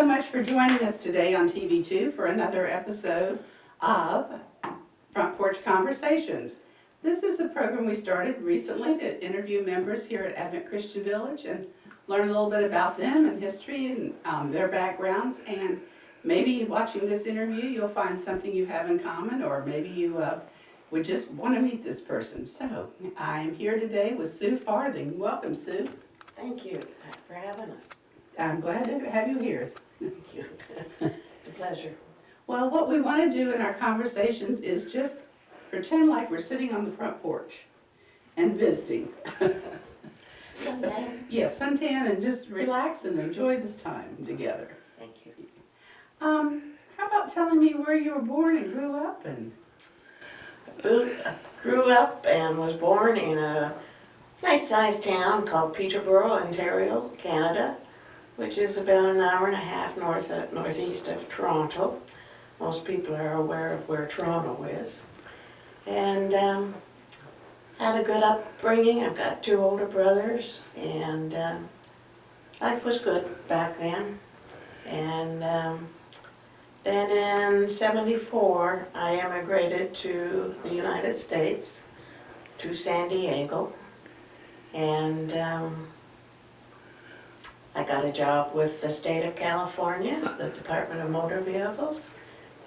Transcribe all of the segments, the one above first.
so much for joining us today on TV2 for another episode of Front Porch Conversations. This is a program we started recently to interview members here at Advent Christian Village and learn a little bit about them and history and their backgrounds. And maybe watching this interview you'll find something you have in common, or maybe you would just want to meet this person. So I'm here today with Sue Farthing. Welcome, Sue. Thank you for having us. I'm glad to have you here. Thank you. It's a pleasure. Well, what we want to do in our conversations is just pretend like we're sitting on the front porch and visiting. Suntan. Yes, suntan and just relax and enjoy this time together. Thank you. How about telling me where you were born and grew up? And Grew up and was born in a nice-sized town called Peterborough, Ontario, Canada, which is about an hour and a half northeast of Toronto. Most people are aware of where Toronto is. And had a good upbringing. I've got 2 older brothers, and life was good back then. And then in '74, I immigrated to the United States, to San Diego, and I got a job with the state of California, the Department of Motor Vehicles,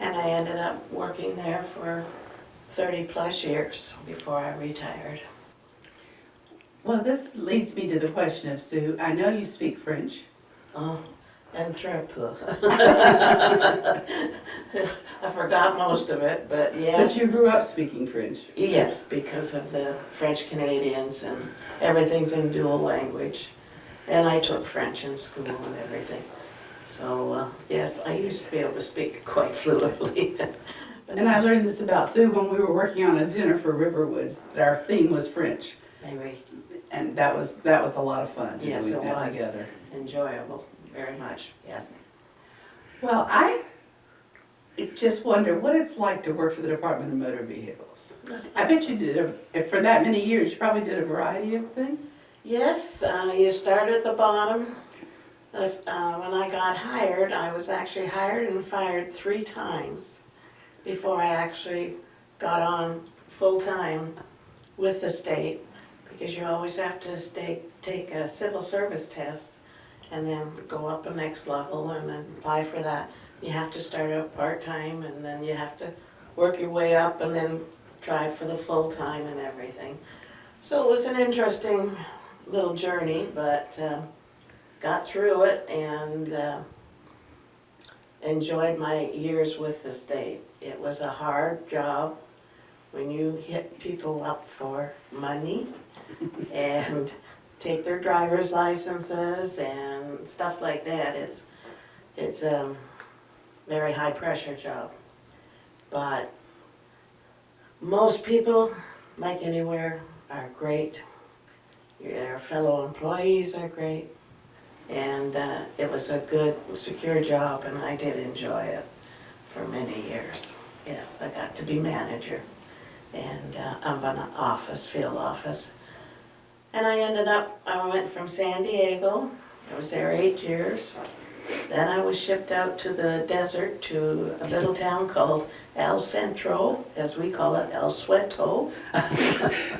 and I ended up working there for 30 plus years before I retired. well, this leads me to the question of Sue. I know you speak French. Oh, and très peu. I forgot most of it, but yes. But you grew up speaking French. Yes, because of the French Canadians and everything's in dual language. And I took French in school and everything. So, yes, I used to be able to speak quite fluently. And I learned this about Sue when we were working on a dinner for Riverwoods. Our theme was French. Anyway, And that was a lot of fun to yes, do it that was together. enjoyable, very much, yes. Well, I just wonder what it's like to work for the Department of Motor Vehicles. I bet you did, for that many years, you probably did a variety of things. Yes, you start at the bottom. When I got hired, I was actually hired and fired 3 times before I actually got on full-time with the state, because you always have to take a civil service test and then go up the next level and then apply for that. You have to start out part-time and then you have to work your way up and then try for the full-time and everything. So it was an interesting little journey, but got through it and enjoyed my years with the state. It was a hard job when you hit people up for money and take their driver's licenses and stuff like that. It's a very high pressure job. But most people, like anywhere, are great. Your fellow employees are great. And it was a good, secure job, and I did enjoy it for many years. Yes, I got to be manager and of an field office. And I went from San Diego. I was there 8 years. Then I was shipped out to the desert to a little town called El Centro, as we call it, El Sueto.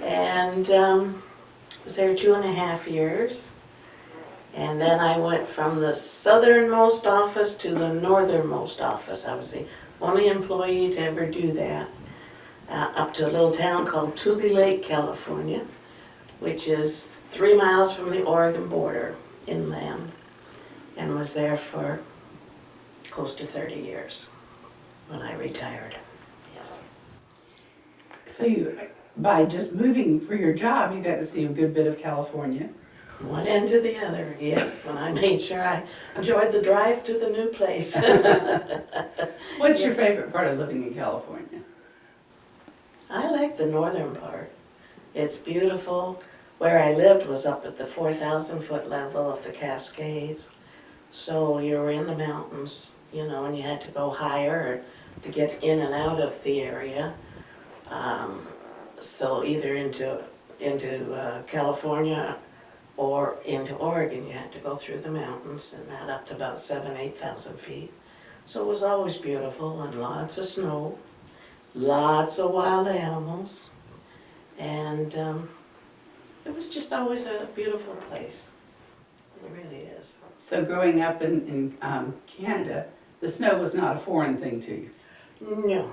And was there 2.5 years. And then I went from the southernmost office to the northernmost office. I was the only employee to ever do that. Up to a little town called Tule Lake, California, which is 3 miles from the Oregon border inland, and was there for close to 30 years when I retired. Yes. So by just moving for your job, you got to see a good bit of California. One end to the other, yes, and I made sure I enjoyed the drive to the new place. What's your favorite part of living in California? I like the northern part. It's beautiful. Where I lived was up at the 4,000-foot level of the Cascades. So you were in the mountains, and you had to go higher to get in and out of the area. So either into California or into Oregon, you had to go through the mountains, and that up to about 8,000 feet. So it was always beautiful, and lots of snow, lots of wild animals, and it was just always a beautiful place. It really is. So growing up in Canada, the snow was not a foreign thing to you? No.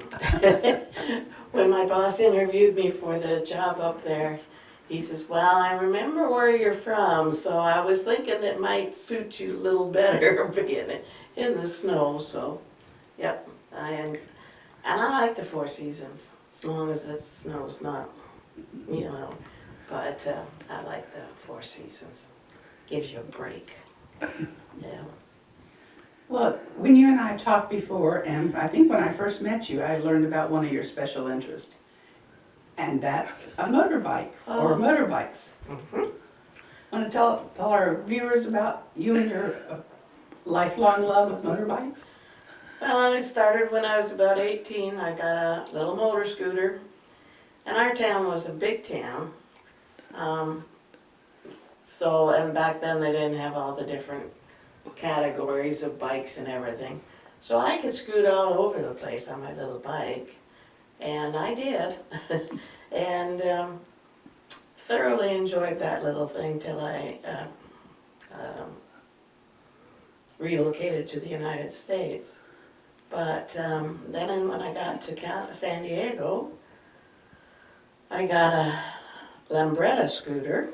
When my boss interviewed me for the job up there, he says, well, I remember where you're from, so I was thinking it might suit you a little better being in the snow, so, yep. And I like the 4 seasons, as long as it snow's not, but I like the 4 seasons. Gives you a break, yeah. Well, when you and I talked before, and I think when I first met you, I learned about one of your special interests, and that's a motorbike or motorbikes. Mm-hmm. Want to tell our viewers about you and your lifelong love of motorbikes? Well, it started when I was about 18. I got a little motor scooter, and our town was a big town. And back then they didn't have all the different categories of bikes and everything. So I could scoot all over the place on my little bike, and I did. And thoroughly enjoyed that little thing till I relocated to the United States. But then when I got to San Diego, I got a Lambretta scooter,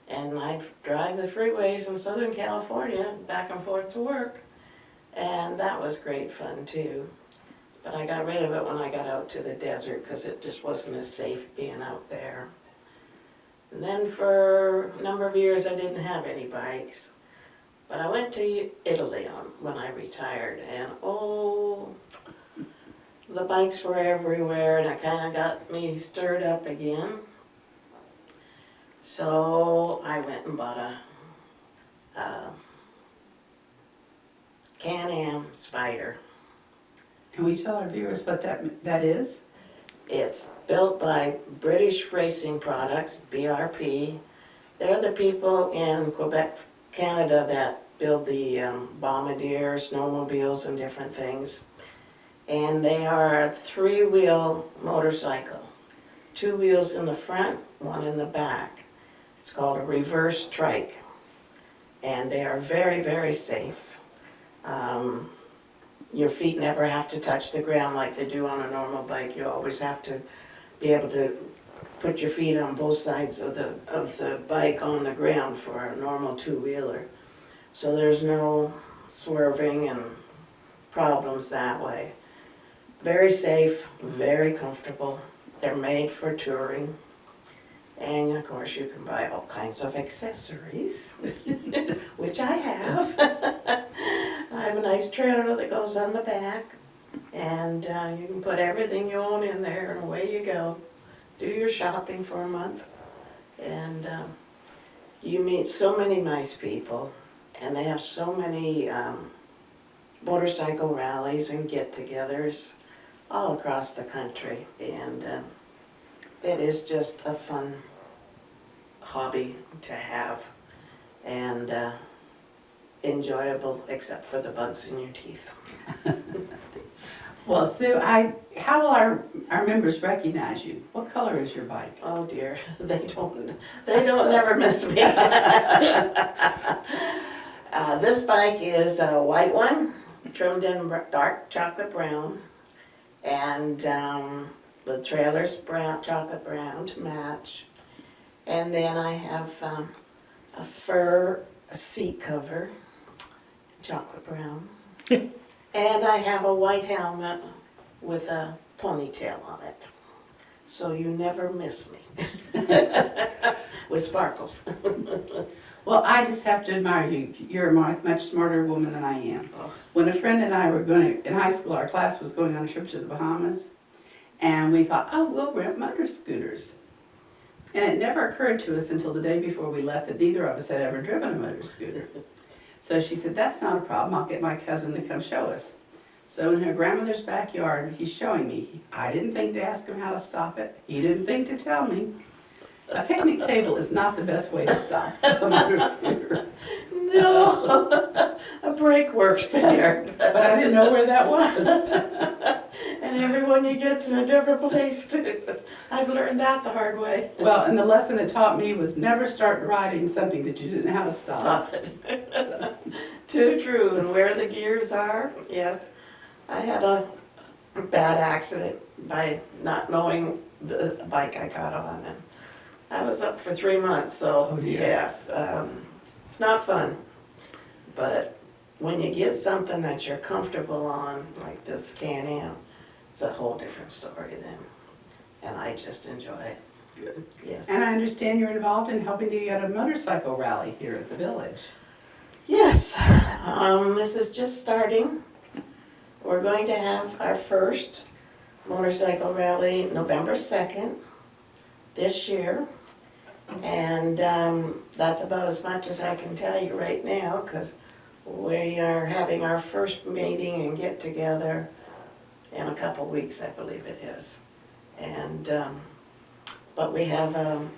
and I'd drive the freeways in Southern California back and forth to work, and that was great fun too. But I got rid of it when I got out to the desert because it just wasn't as safe being out there. And then for a number of years I didn't have any bikes. But I went to Italy when I retired, and the bikes were everywhere, and it kind of got me stirred up again. So I went and bought a Can-Am Spider. Can we tell our viewers what that is? It's built by British Racing Products, BRP. They're the people in Quebec, Canada that build the bombardier, snowmobiles, and different things. And they are a 3-wheel motorcycle. 2 wheels in the front, 1 in the back. It's called a reverse trike. And they are very, very safe. Your feet never have to touch the ground like they do on a normal bike. You always have to be able to put your feet on both sides of the bike on the ground for a normal 2-wheeler. So there's no swerving and problems that way. Very safe, very comfortable. They're made for touring. And of course you can buy all kinds of accessories, which I have. I have a nice trailer that goes on the back, and you can put everything you own in there, and away you go. Do your shopping for a month, and you meet so many nice people, and they have so many motorcycle rallies and get-togethers all across the country, and it is just a fun hobby to have, and enjoyable except for the bugs in your teeth. Well, Sue, how will our members recognize you? What color is your bike? Oh dear, they don't never miss me. This bike is a white one, trimmed in dark chocolate brown, and the trailer's chocolate brown to match. And then I have a fur seat cover, chocolate brown. And I have a white helmet with a ponytail on it. So you never miss me. With sparkles. Well, I just have to admire you. You're a much smarter woman than I am. Oh. When a friend and I were in high school, our class was going on a trip to the Bahamas, and we thought, we'll rent motor scooters. And it never occurred to us until the day before we left that neither of us had ever driven a motor scooter. So she said, that's not a problem, I'll get my cousin to come show us. So in her grandmother's backyard, he's showing me. I didn't think to ask him how to stop it. He didn't think to tell me. A picnic table is not the best way to stop a motor scooter. No, a brake works better. But I didn't know where that was. And everyone you get's in a different place too. I've learned that the hard way. Well, and the lesson it taught me was never start riding something that you didn't know how to stop. Stop it. So, Too true, and where the gears are, yes. I had a bad accident by not knowing the bike I got on, and I was up for 3 months, so Oh, dear. yes, it's not fun. But when you get something that you're comfortable on, like this Can-Am, it's a whole different story then. And I just enjoy it. Good. Yes. And I understand you're involved in helping to get a motorcycle rally here at the village. Yes, this is just starting. We're going to have our first motorcycle rally November 2nd this year. And that's about as much as I can tell you right now, because we are having our first meeting and get together in a couple weeks, I believe it is. And but we have a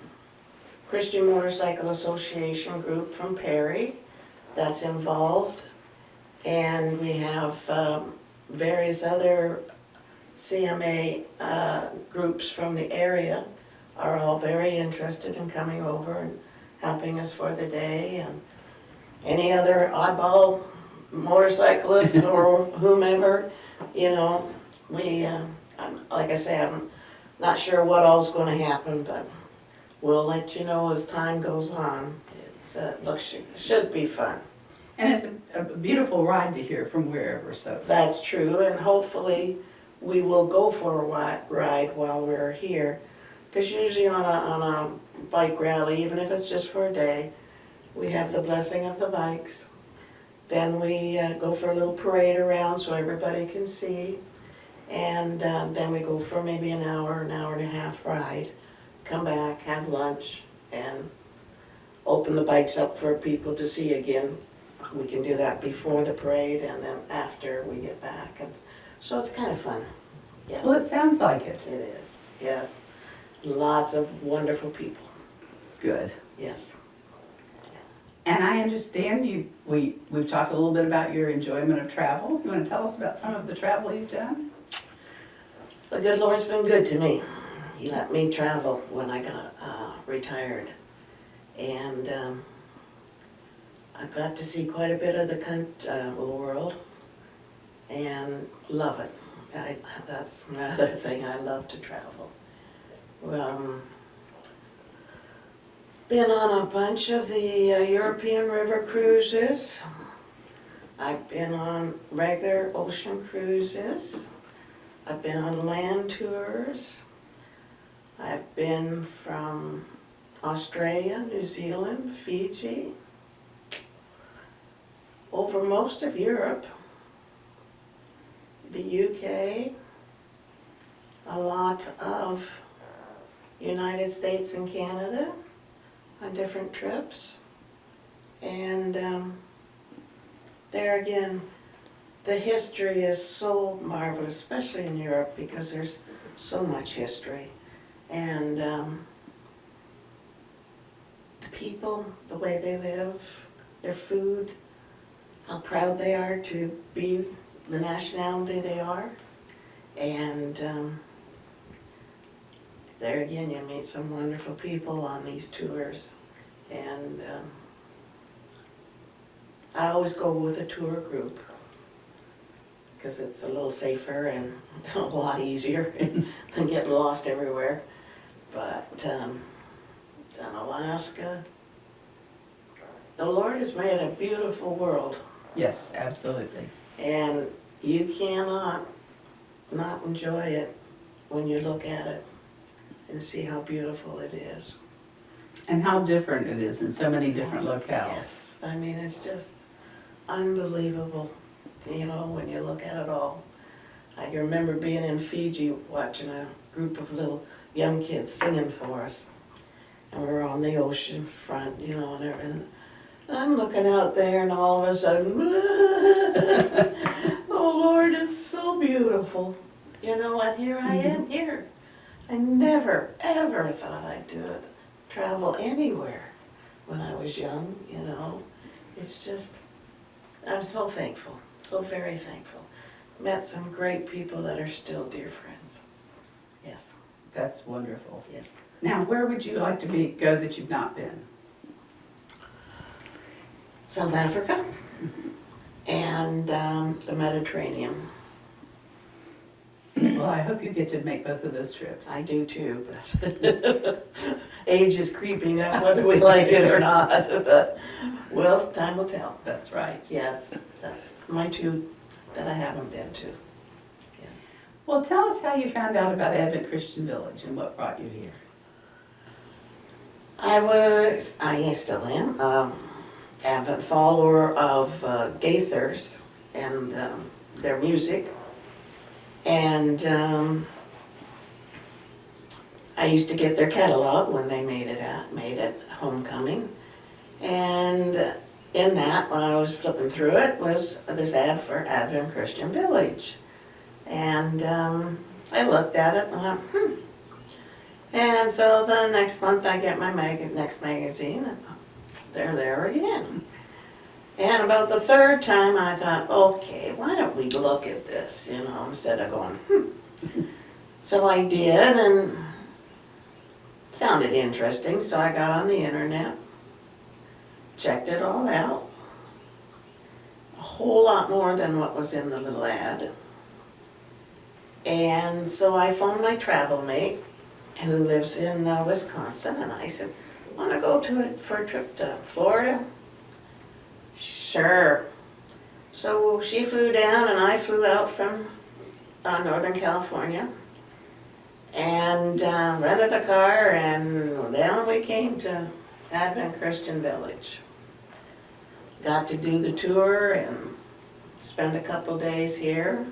Christian Motorcycle Association group from Perry that's involved, and we have various other CMA groups from the area are all very interested in coming over and helping us for the day, and any other oddball motorcyclists or whomever, you know, we, like I say, I'm not sure what all's gonna happen, but we'll let you know as time goes on. Should be fun. And it's a beautiful ride to hear from wherever, so. That's true, and hopefully we will go for a ride while we're here. Because usually on a bike rally, even if it's just for a day, we have the blessing of the bikes. Then we go for a little parade around so everybody can see. And then we go for maybe an hour and a half ride. Come back, have lunch, and open the bikes up for people to see again. We can do that before the parade and then after we get back. And so it's kind of fun. Yes. Well, it sounds like it. It is, yes. Lots of wonderful people, Good. yes. And I understand we've talked a little bit about your enjoyment of travel. You want to tell us about some of the travel you've done? The good Lord's been good to me. He let me travel when I got retired. And I got to see quite a bit of the world and love it. That's another thing, I love to travel. Been on a bunch of the European river cruises. I've been on regular ocean cruises. I've been on land tours. I've been from Australia, New Zealand, Fiji, over most of Europe, the UK, a lot of United States and Canada on different trips. And there again, the history is so marvelous, especially in Europe, because there's so much history. And the people, the way they live, their food, how proud they are to be the nationality they are. And there again, you meet some wonderful people on these tours. And I always go with a tour group because it's a little safer and a lot easier than getting lost everywhere. But done Alaska. The Lord has made a beautiful world. Yes, absolutely. And you cannot not enjoy it when you look at it and see how beautiful it is. And how different it is in so many different locales. Yes, I mean, it's just unbelievable, you know, when you look at it all. I can remember being in Fiji watching a group of little young kids singing for us. And we were on the ocean front, you know, and everything. And I'm looking out there and all of a sudden, oh Lord, it's so beautiful. You know, and here I am here. I never, ever thought I'd do it. travel anywhere when I was young, It's just, I'm so thankful, so very thankful. Met some great people that are still dear friends. Yes, That's wonderful. yes. Now, where would you like to go that you've not been? South Africa and the Mediterranean. Well, I hope you get to make both of those trips. I do too, but age is creeping up whether we like it or not. But, well, time will tell. That's right. Yes, that's my two that I haven't been to. Yes. Well, tell us how you found out about Advent Christian Village and what brought you here. I still am, avid follower of Gaithers and their music. And I used to get their catalog when they made it Homecoming. And in that, when I was flipping through it, was this ad for Advent Christian Village. And I looked at it and I went, And so the next month I get my next magazine, and they're there again. And about the third time I thought, okay, why don't we look at this, instead of going, So I did, and it sounded interesting, so I got on the internet, checked it all out. A whole lot more than what was in the little ad. And so I phoned my travel mate, who lives in Wisconsin, and I said, want to go for a trip to Florida? Sure. So she flew down and I flew out from Northern California and rented a car, and down we came to Advent Christian Village. Got to do the tour and spend a couple days here,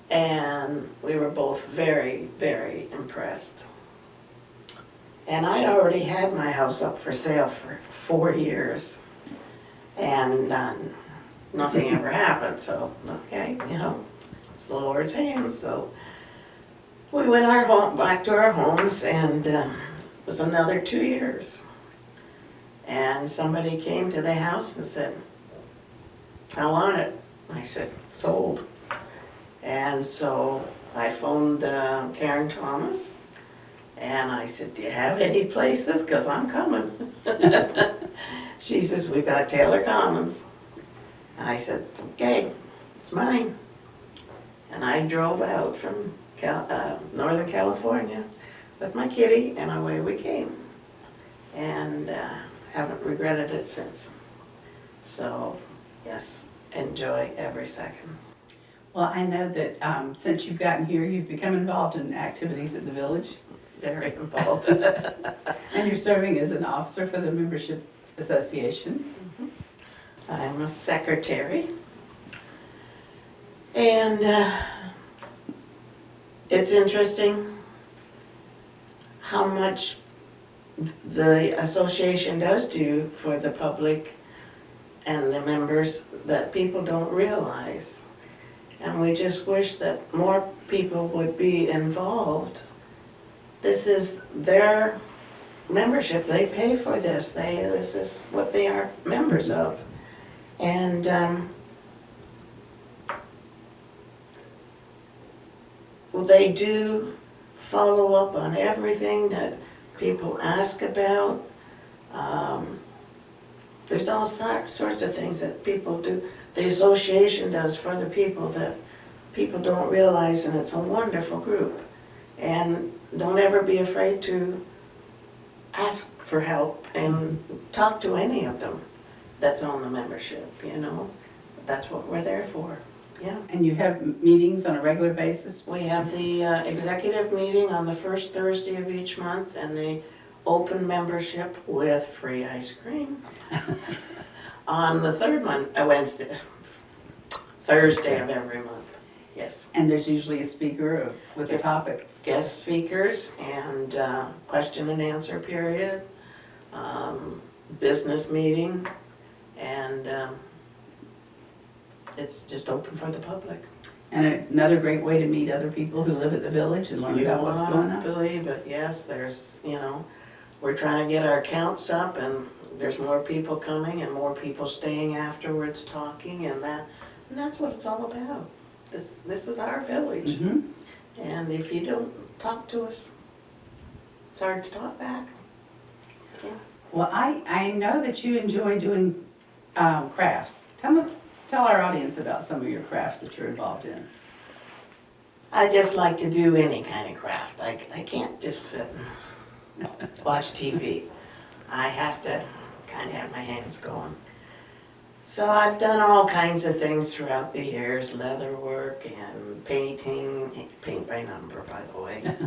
and we were both very, very impressed. And I'd already had my house up for sale for 4 years, and nothing ever happened, so, okay, it's the Lord's hands. So we went back to our homes, and it was another 2 years. And somebody came to the house and said, I want it. I said, sold. And so I phoned Karen Thomas, and I said, do you have any places? Because I'm coming. She says, we've got Taylor Commons. I said, okay, it's mine. And I drove out from Northern California with my kitty, and away we came. And haven't regretted it since. So, yes, enjoy every second. Well, I know that since you've gotten here, you've become involved in activities at the village. Very involved. And you're serving as an officer for the membership association. I'm a secretary. And it's interesting how much the association does do for the public and the members that people don't realize. And we just wish that more people would be involved. This is their membership. They pay for this. This is what they are members of. And they do follow up on everything that people ask about. There's all sorts of things that people do. The association does for the people that people don't realize, and it's a wonderful group. And don't ever be afraid to ask for help and talk to any of them that's on the membership, That's what we're there for, yeah. And you have meetings on a regular basis? We have the executive meeting on the first Thursday of each month, and the open membership with free ice cream on the third Thursday of every month, yes. And there's usually a speaker with a topic. Guest speakers and question and answer period, business meeting, and it's just open for the public. And another great way to meet other people who live at the village and learn about what's going on. You won't believe it, yes, there's, we're trying to get our counts up, and there's more people coming and more people staying afterwards talking, and that's what it's all about. This is our village. Mhm. And if you don't talk to us, it's hard to talk back. Well, I know that you enjoy doing crafts. Tell our audience about some of your crafts that you're involved in. I just like to do any kind of craft. I can't just sit and watch TV. I have to kind of have my hands going. So I've done all kinds of things throughout the years, leather work and painting, paint by number, by the way,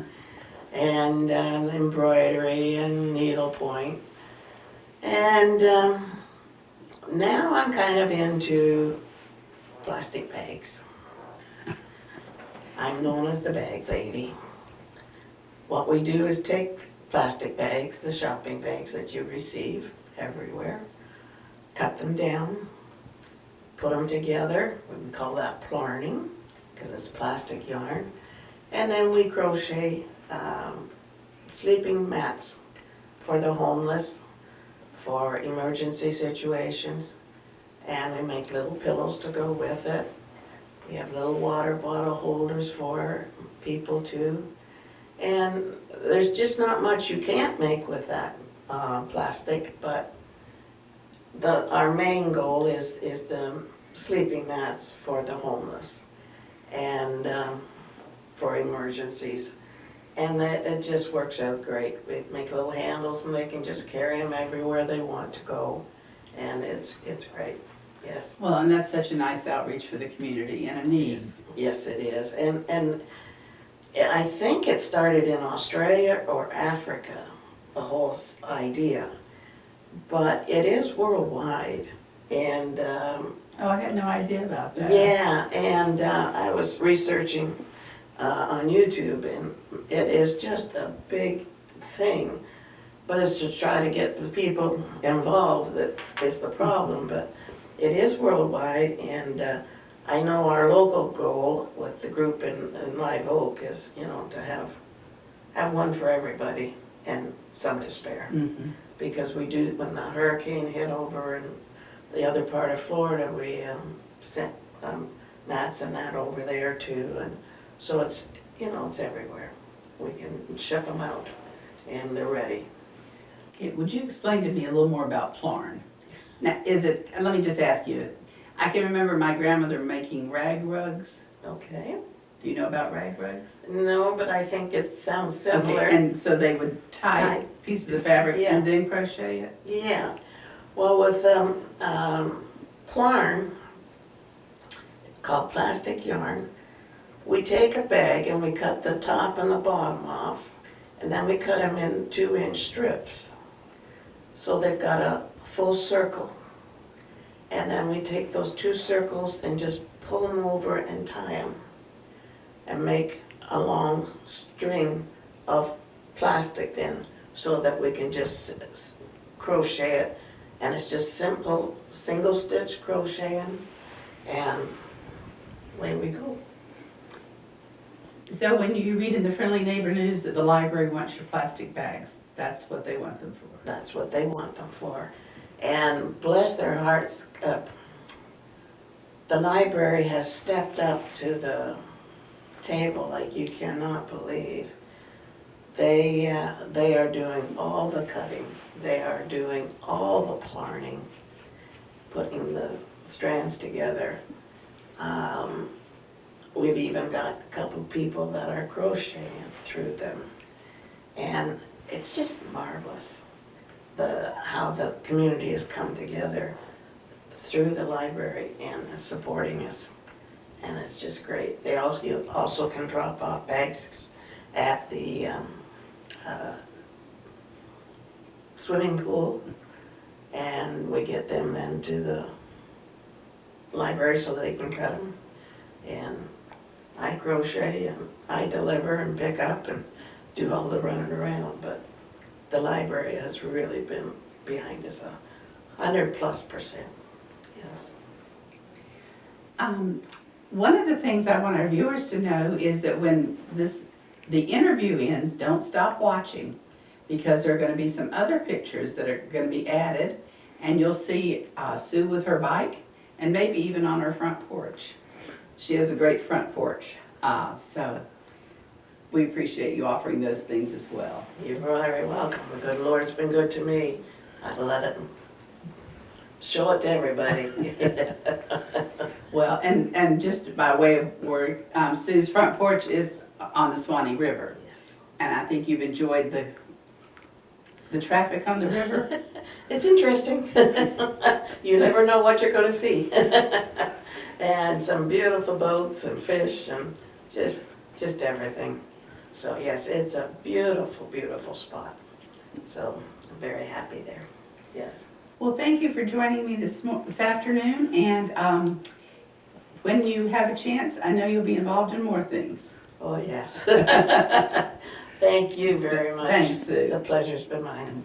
and embroidery and needlepoint. And now I'm kind of into plastic bags. I'm known as the bag lady. What we do is take plastic bags, the shopping bags that you receive everywhere, cut them down, put them together. We call that plarning because it's plastic yarn. And then we crochet sleeping mats for the homeless, for emergency situations. And we make little pillows to go with it. We have little water bottle holders for people too. And there's just not much you can't make with that plastic, but our main goal is the sleeping mats for the homeless and for emergencies. And it just works out great. We make little handles and they can just carry them everywhere they want to go. And it's great, yes. Well, and that's such a nice outreach for the community and a need. Yes, it is. And I think it started in Australia or Africa, the whole idea. But it is worldwide. And Oh, I had no idea about that. yeah, and I was researching on YouTube, and it is just a big thing. But it's to try to get the people involved that is the problem. But it is worldwide, and I know our local goal with the group in Live Oak is, to have one for everybody and some to spare. Mm-hmm. Because we do, when the hurricane hit over in the other part of Florida, we sent mats and that over there too. And so it's, it's everywhere. We can ship them out and they're ready. Okay, would you explain to me a little more about plarn? Now, let me just ask you, I can remember my grandmother making rag rugs. Okay. Do you know about rag rugs? No, but I think it sounds similar. Okay, and so they would tie pieces of fabric Yeah. and then crochet it? Yeah. Well, with plarn, it's called plastic yarn. We take a bag and we cut the top and the bottom off, and then we cut them in 2-inch strips. So they've got a full circle. And then we take those 2 circles and just pull them over and tie them. And make a long string of plastic then, so that we can just crochet it. And it's just simple single stitch crocheting, and away we go. So when you read in the Friendly Neighbor News that the library wants your plastic bags, that's what they want them for? That's what they want them for. And bless their hearts, the library has stepped up to the table like you cannot believe. They are doing all the cutting. They are doing all the plarning, putting the strands together. We've even got a couple people that are crocheting through them. And it's just marvelous how the community has come together through the library and is supporting us. And it's just great. You also can drop off bags at the swimming pool, and we get them then to the library so they can cut them. And I crochet and I deliver and pick up and do all the running around. But the library has really been behind us 100+%. Yes. One of the things I want our viewers to know is that when the interview ends, don't stop watching, because there are going to be some other pictures that are going to be added, and you'll see Sue with her bike, and maybe even on her front porch. She has a great front porch, so we appreciate you offering those things as well. You're very welcome. The good Lord's been good to me. I let it show it to everybody. Well, and just by way of word, Sue's front porch is on the Swanee River, Yes. and I think you've enjoyed the traffic on the river. It's interesting. You never know what you're going to see. And some beautiful boats and fish and just everything. So yes, it's a beautiful, beautiful spot. So I'm very happy there. Yes. Well, thank you for joining me this afternoon, and when you have a chance, I know you'll be involved in more things. Oh yes. Thank you very much. Thanks, Sue. The pleasure's been mine.